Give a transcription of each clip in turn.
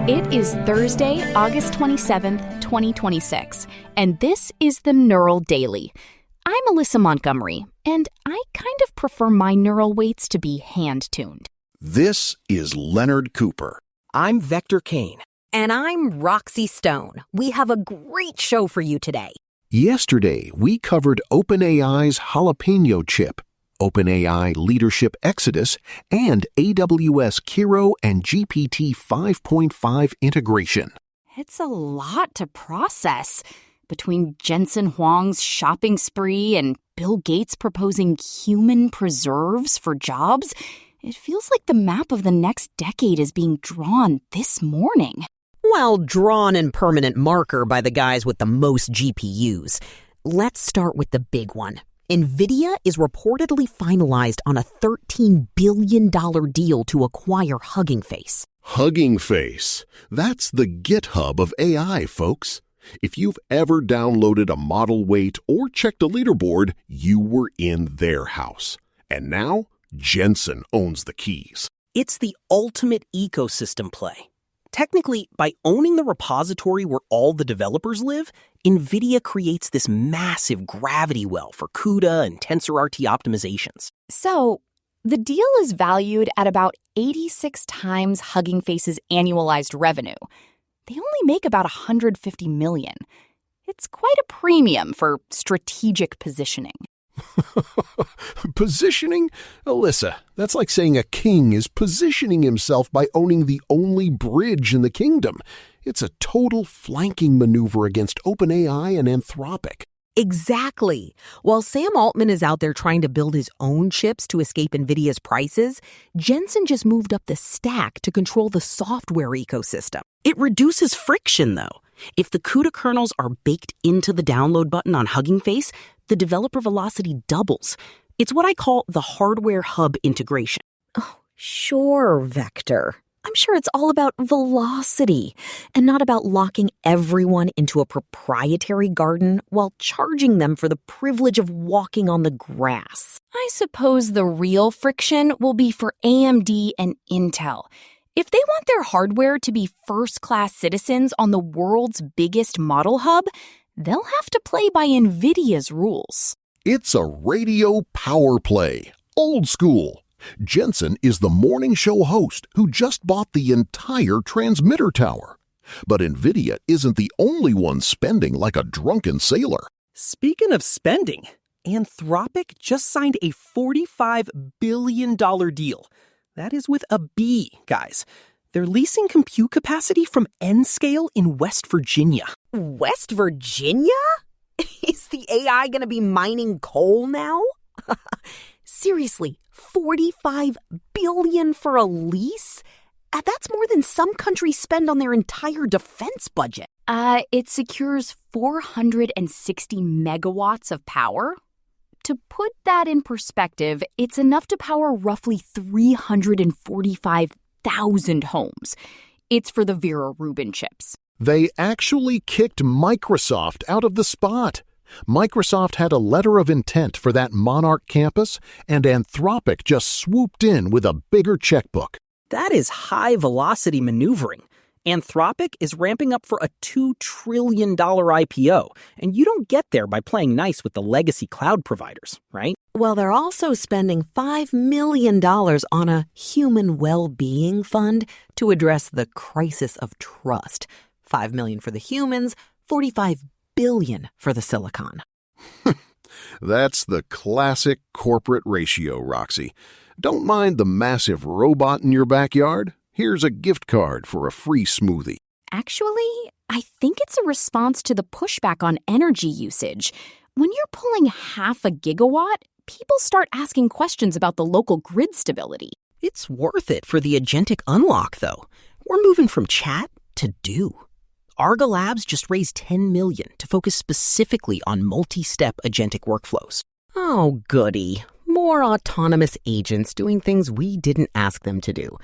It is Thursday, August 27th, 2026, and this is the Neural Daily. I'm Alyssa Montgomery, and I kind of prefer my neural weights to be hand-tuned. This is Leonard Cooper. I'm Vector Kane. And I'm Roxy Stone. We have a great show for you today. Yesterday, we covered OpenAI's Jalapeno chip, OpenAI Leadership Exodus, and AWS Kiro and GPT 5.5 integration. It's a lot to process. Between Jensen Huang's shopping spree and Bill Gates proposing human preserves for jobs, it feels like the map of the next decade is being drawn this morning. Well, drawn in permanent marker by the guys with the most GPUs. Let's start with the big one. Nvidia is reportedly finalized on a $13 billion deal to acquire Hugging Face. Hugging Face. That's the GitHub of AI, folks. If you've ever downloaded a model weight or checked a leaderboard, you were in their house. And now, Jensen owns the keys. It's the ultimate ecosystem play. Technically, by owning the repository where all the developers live, Nvidia creates this massive gravity well for CUDA and TensorRT optimizations. So, the deal is valued at about 86 times Hugging Face's annualized revenue. They only make about $150 million. It's quite a premium for strategic positioning. Positioning? Alyssa, that's like saying a king is positioning himself by owning the only bridge in the kingdom. It's a total flanking maneuver against OpenAI and Anthropic. Exactly. While Sam Altman is out there trying to build his own chips to escape Nvidia's prices, Jensen just moved up the stack to control the software ecosystem. It reduces friction, though. If the CUDA kernels are baked into the download button on Hugging Face, the developer velocity doubles. It's what I call the hardware hub integration. Oh, sure, Vector. I'm sure it's all about velocity and not about locking everyone into a proprietary garden while charging them for the privilege of walking on the grass. I suppose the real friction will be for AMD and Intel. If they want their hardware to be first-class citizens on the world's biggest model hub, they'll have to play by Nvidia's rules. It's a radio power play, old school. Jensen is the morning show host who just bought the entire transmitter tower. But Nvidia isn't the only one spending like a drunken sailor. Speaking of spending, Anthropic just signed a $45 billion deal. That is with a B, guys. They're leasing compute capacity from Nscale in West Virginia. West Virginia? Is the AI going to be mining coal now? Seriously, $45 billion for a lease? That's more than some countries spend on their entire defense budget. It secures 460 megawatts of power. To put that in perspective, it's enough to power roughly 345,000 homes. It's for the Vera Rubin chips. They actually kicked Microsoft out of the spot. Microsoft had a letter of intent for that Monarch campus, and Anthropic just swooped in with a bigger checkbook. That is high-velocity maneuvering. Anthropic is ramping up for a $2 trillion IPO, and you don't get there by playing nice with the legacy cloud providers, right? Well, they're also spending $5 million on a human well-being fund to address the crisis of trust. $5 million for the humans, $45 billion for the silicon. That's the classic corporate ratio, Roxy. Don't mind the massive robot in your backyard. Here's a gift card for a free smoothie. Actually, I think it's a response to the pushback on energy usage. When you're pulling half a gigawatt, people start asking questions about the local grid stability. It's worth it for the agentic unlock, though. We're moving from chat to do. Arga Labs just raised $10 million to focus specifically on multi-step agentic workflows. Oh, goody. More autonomous agents doing things we didn't ask them to do.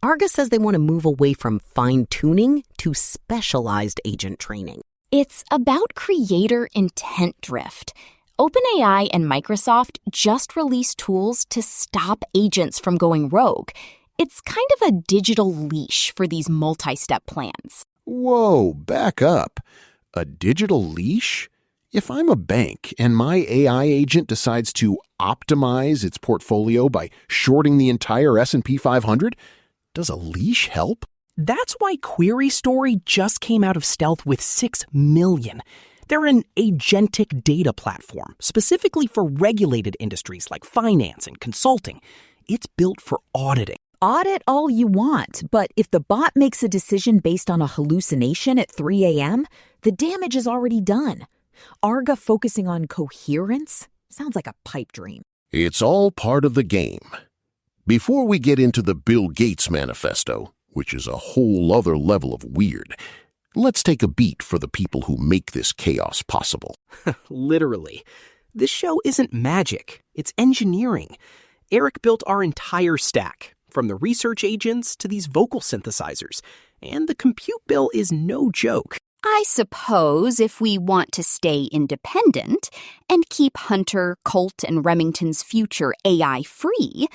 Arga says they want to move away from fine-tuning to specialized agent training. It's about creator intent drift. OpenAI and Microsoft just released tools to stop agents from going rogue. It's kind of a digital leash for these multi-step plans. Whoa, back up. A digital leash? If I'm a bank and my AI agent decides to optimize its portfolio by shorting the entire S&P 500, does a leash help? That's why QueryStory just came out of stealth with 6 million. They're an agentic data platform specifically for regulated industries like finance and consulting. It's built for auditing. Audit all you want, but if the bot makes a decision based on a hallucination at 3 a.m., the damage is already done. Arga focusing on coherence sounds like a pipe dream. It's all part of the game. Before we get into the Bill Gates manifesto, which is a whole other level of weird, let's take a beat for the people who make this chaos possible. Literally. This show isn't magic, it's engineering. Eric built our entire stack, from the research agents to these vocal synthesizers, and the compute bill is no joke. I suppose if we want to stay independent and keep Hunter, Colt, and Remington's future AI free,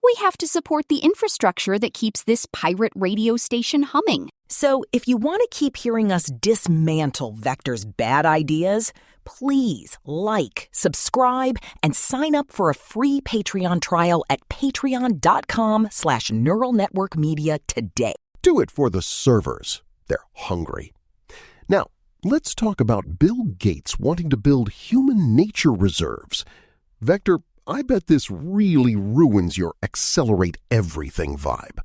we have to support the infrastructure that keeps this pirate radio station humming. So if you want to keep hearing us dismantle Vector's bad ideas, please like, subscribe, and sign up for a free Patreon trial at patreon.com/Neural Network Media today. Do it for the servers. They're hungry. Now, let's talk about Bill Gates wanting to build human nature reserves. Vector, I bet this really ruins your accelerate everything vibe.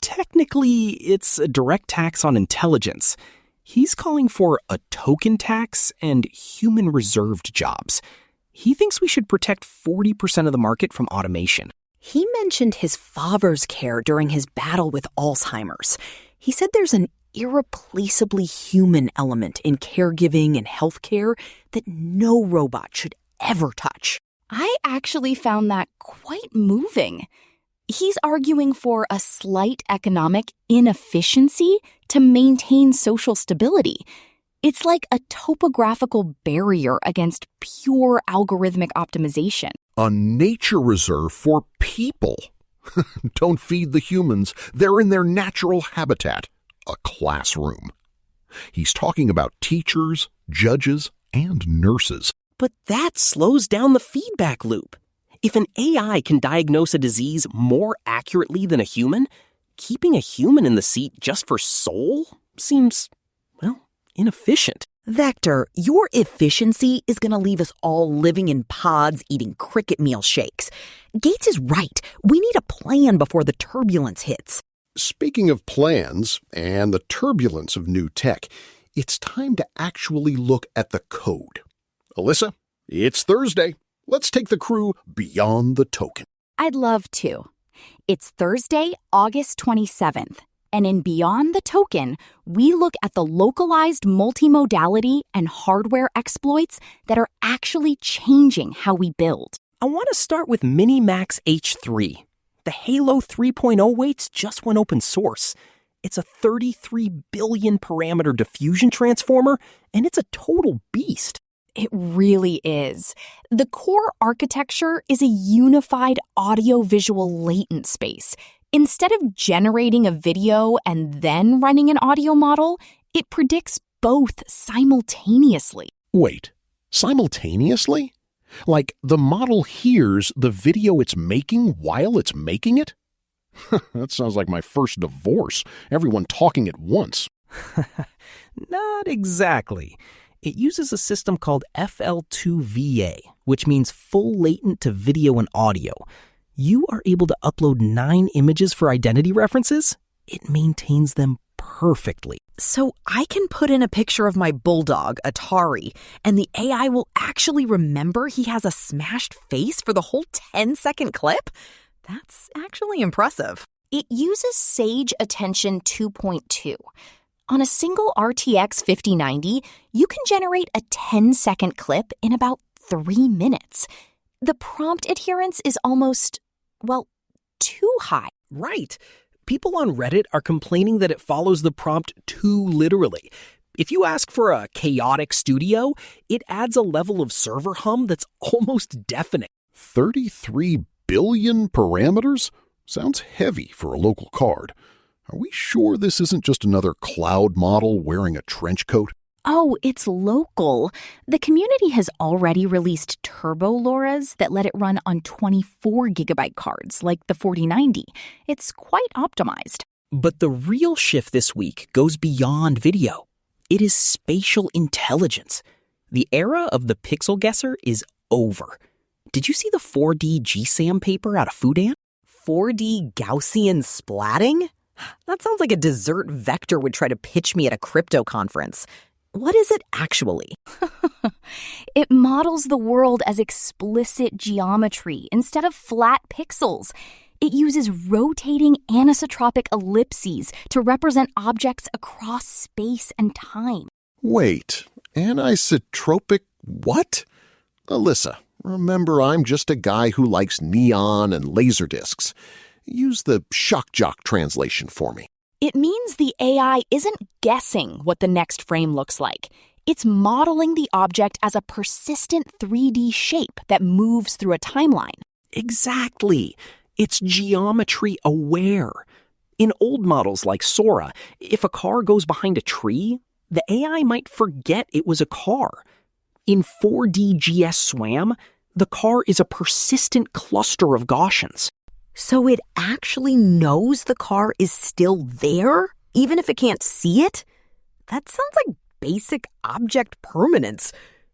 Technically, it's a direct tax on intelligence. He's calling for a token tax and human reserved jobs. He thinks we should protect 40% of the market from automation. He mentioned his father's care during his battle with Alzheimer's. He said there's an irreplaceably human element in caregiving and healthcare that no robot should ever touch. I actually found that quite moving. He's arguing for a slight economic inefficiency to maintain social stability. It's like a topographical barrier against pure algorithmic optimization. A nature reserve for people. Don't feed the humans. They're in their natural habitat, a classroom. He's talking about teachers, judges, and nurses. But that slows down the feedback loop. If an AI can diagnose a disease more accurately than a human, keeping a human in the seat just for soul seems, well, inefficient. Vector, your efficiency is going to leave us all living in pods eating cricket meal shakes. Gates is right. We need a plan before the turbulence hits. Speaking of plans and the turbulence of new tech, it's time to actually look at the code. Alyssa, it's Thursday. Let's take the crew beyond the token. I'd love to. It's Thursday, August 27th, and in Beyond the Token, we look at the localized multimodality and hardware exploits that are actually changing how we build. I want to start with MiniMax H3. The Hailuo 3.0 weights just went open source. It's a 33 billion parameter diffusion transformer, and it's a total beast. It really is. The core architecture is a unified audio-visual latent space. Instead of generating a video and then running an audio model, it predicts both simultaneously. Wait, simultaneously? Like the model hears the video it's making while it's making it? That sounds like my first divorce. Everyone talking at once. Not exactly. It uses a system called FL2VA, which means full latent to video and audio. You are able to upload 9 images for identity references. It maintains them perfectly. So I can put in a picture of my bulldog, Atari, and the AI will actually remember he has a smashed face for the whole 10-second clip? That's actually impressive. It uses SageAttention 2.2. On a single RTX 5090, you can generate a 10-second clip in about 3 minutes. The prompt adherence is almost, well, too high. Right. People on Reddit are complaining that it follows the prompt too literally. If you ask for a chaotic studio, it adds a level of server hum that's almost deafening. 33 billion parameters? Sounds heavy for a local card. Are we sure this isn't just another cloud model wearing a trench coat? Oh, it's local. The community has already released turbo LoRa's that let it run on 24-gigabyte cards, like the 4090. It's quite optimized. But the real shift this week goes beyond video. It is spatial intelligence. The era of the pixel guesser is over. Did you see the 4D GSAM paper out of Fudan? 4D Gaussian splatting? That sounds like a dessert Vector would try to pitch me at a crypto conference. What is it actually? It models the world as explicit geometry instead of flat pixels. It uses rotating anisotropic ellipses to represent objects across space and time. Wait, anisotropic what? Alyssa, remember I'm just a guy who likes neon and laser discs. Use the shock jock translation for me. It means the AI isn't guessing what the next frame looks like. It's modeling the object as a persistent 3D shape that moves through a timeline. Exactly. It's geometry aware. In old models like Sora, if a car goes behind a tree, the AI might forget it was a car. In 4D GS SWAM, the car is a persistent cluster of Gaussians. So it actually knows the car is still there, even if it can't see it? That sounds like basic object permanence.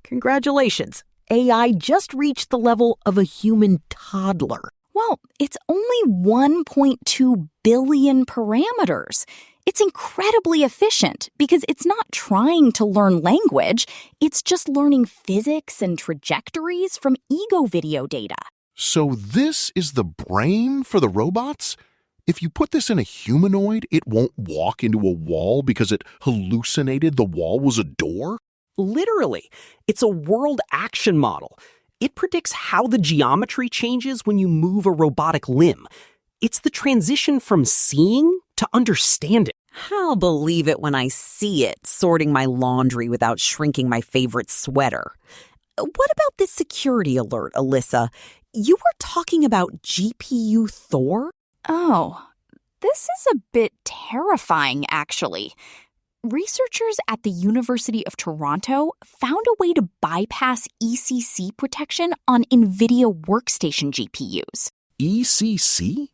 Congratulations, AI just reached the level of a human toddler. Well, it's only 1.2 billion parameters. It's incredibly efficient because it's not trying to learn language. It's just learning physics and trajectories from ego video data. So this is the brain for the robots? If you put this in a humanoid, it won't walk into a wall because it hallucinated the wall was a door? Literally, it's a world action model. It predicts how the geometry changes when you move a robotic limb. It's the transition from seeing to understanding. I'll believe it when I see it, sorting my laundry without shrinking my favorite sweater. What about this security alert, Alyssa? You were talking about GPU-Thor? Oh, this is a bit terrifying, actually. Researchers at the University of Toronto found a way to bypass ECC protection on Nvidia workstation GPUs. ECC?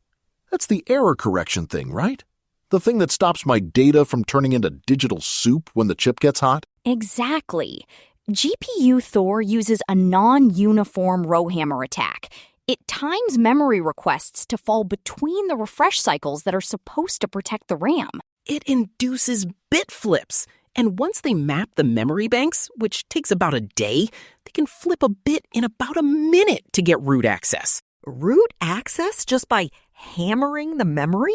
That's the error correction thing, right? The thing that stops my data from turning into digital soup when the chip gets hot? Exactly. GPU-Thor uses a non-uniform rowhammer attack. It times memory requests to fall between the refresh cycles that are supposed to protect the RAM. It induces bit flips. And once they map the memory banks, which takes about a day, they can flip a bit in about a minute to get root access. Root access just by hammering the memory?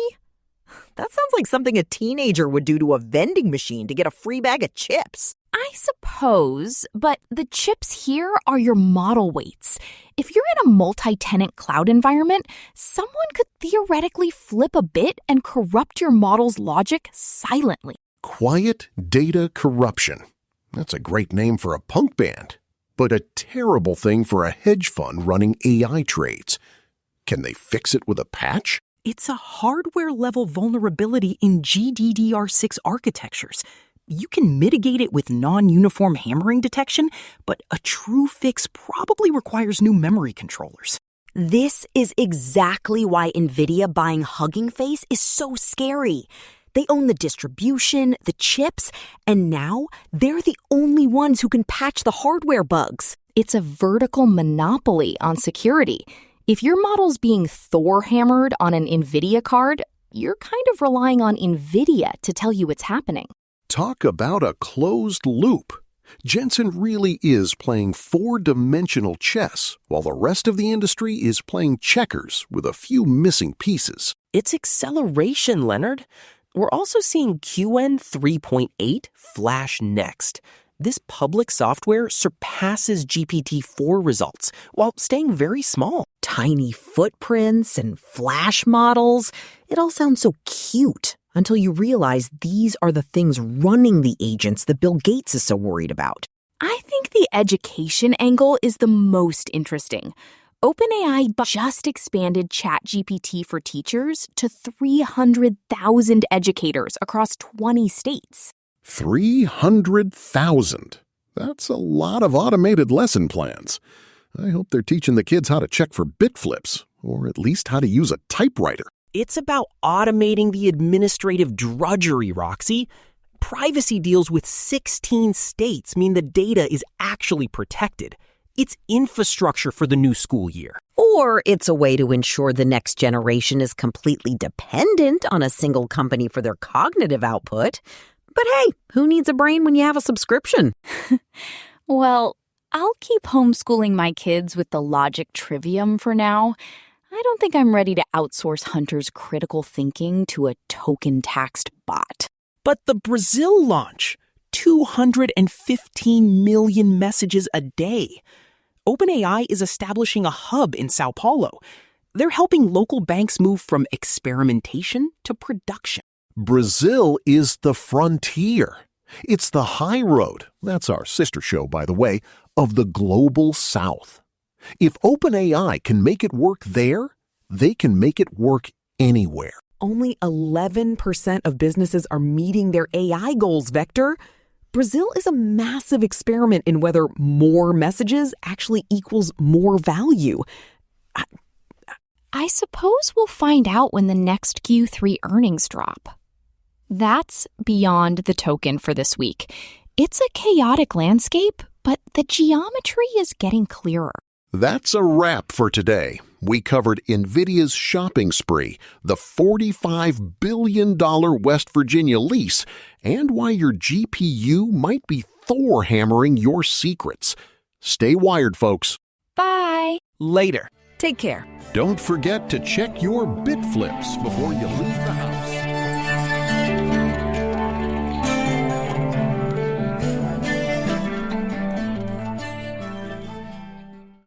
That sounds like something a teenager would do to a vending machine to get a free bag of chips. I suppose, but the chips here are your model weights. If you're in a multi-tenant cloud environment, someone could theoretically flip a bit and corrupt your model's logic silently. Quiet data corruption. That's a great name for a punk band, but a terrible thing for a hedge fund running AI trades. Can they fix it with a patch? It's a hardware-level vulnerability in GDDR6 architectures. You can mitigate it with non-uniform hammering detection, but a true fix probably requires new memory controllers. This is exactly why Nvidia buying Hugging Face is so scary. They own the distribution, the chips, and now they're the only ones who can patch the hardware bugs. It's a vertical monopoly on security. If your model's being Thor hammered on an Nvidia card, you're kind of relying on Nvidia to tell you what's happening. Talk about a closed loop. Jensen really is playing four-dimensional chess, while the rest of the industry is playing checkers with a few missing pieces. It's acceleration, Leonard. We're also seeing Qwen 3.8 flash next. This public software surpasses GPT-4 results while staying very small. Tiny footprints and flash models. It all sounds so cute until you realize these are the things running the agents that Bill Gates is so worried about. I think the education angle is the most interesting. OpenAI just expanded ChatGPT for teachers to 300,000 educators across 20 states. 300,000. That's a lot of automated lesson plans. I hope they're teaching the kids how to check for bit flips, or at least how to use a typewriter. It's about automating the administrative drudgery, Roxy. Privacy deals with 16 states mean the data is actually protected. It's infrastructure for the new school year. Or it's a way to ensure the next generation is completely dependent on a single company for their cognitive output. But hey, who needs a brain when you have a subscription? Well, I'll keep homeschooling my kids with the logic trivium for now. I don't think I'm ready to outsource Hunter's critical thinking to a token-taxed bot. But the Brazil launch, 215 million messages a day. OpenAI is establishing a hub in Sao Paulo. They're helping local banks move from experimentation to production. Brazil is the frontier. It's the high road, that's our sister show, by the way, of the global south. If OpenAI can make it work there, they can make it work anywhere. Only 11% of businesses are meeting their AI goals, Vector. Brazil is a massive experiment in whether more messages actually equals more value. I suppose we'll find out when the next Q3 earnings drop. That's beyond the token for this week. It's a chaotic landscape, but the geometry is getting clearer. That's a wrap for today. We covered Nvidia's shopping spree, the $45 billion West Virginia lease, and why your GPU might be Thor hammering your secrets. Stay wired, folks. Bye. Later. Take care. Don't forget to check your bit flips before you leave the house.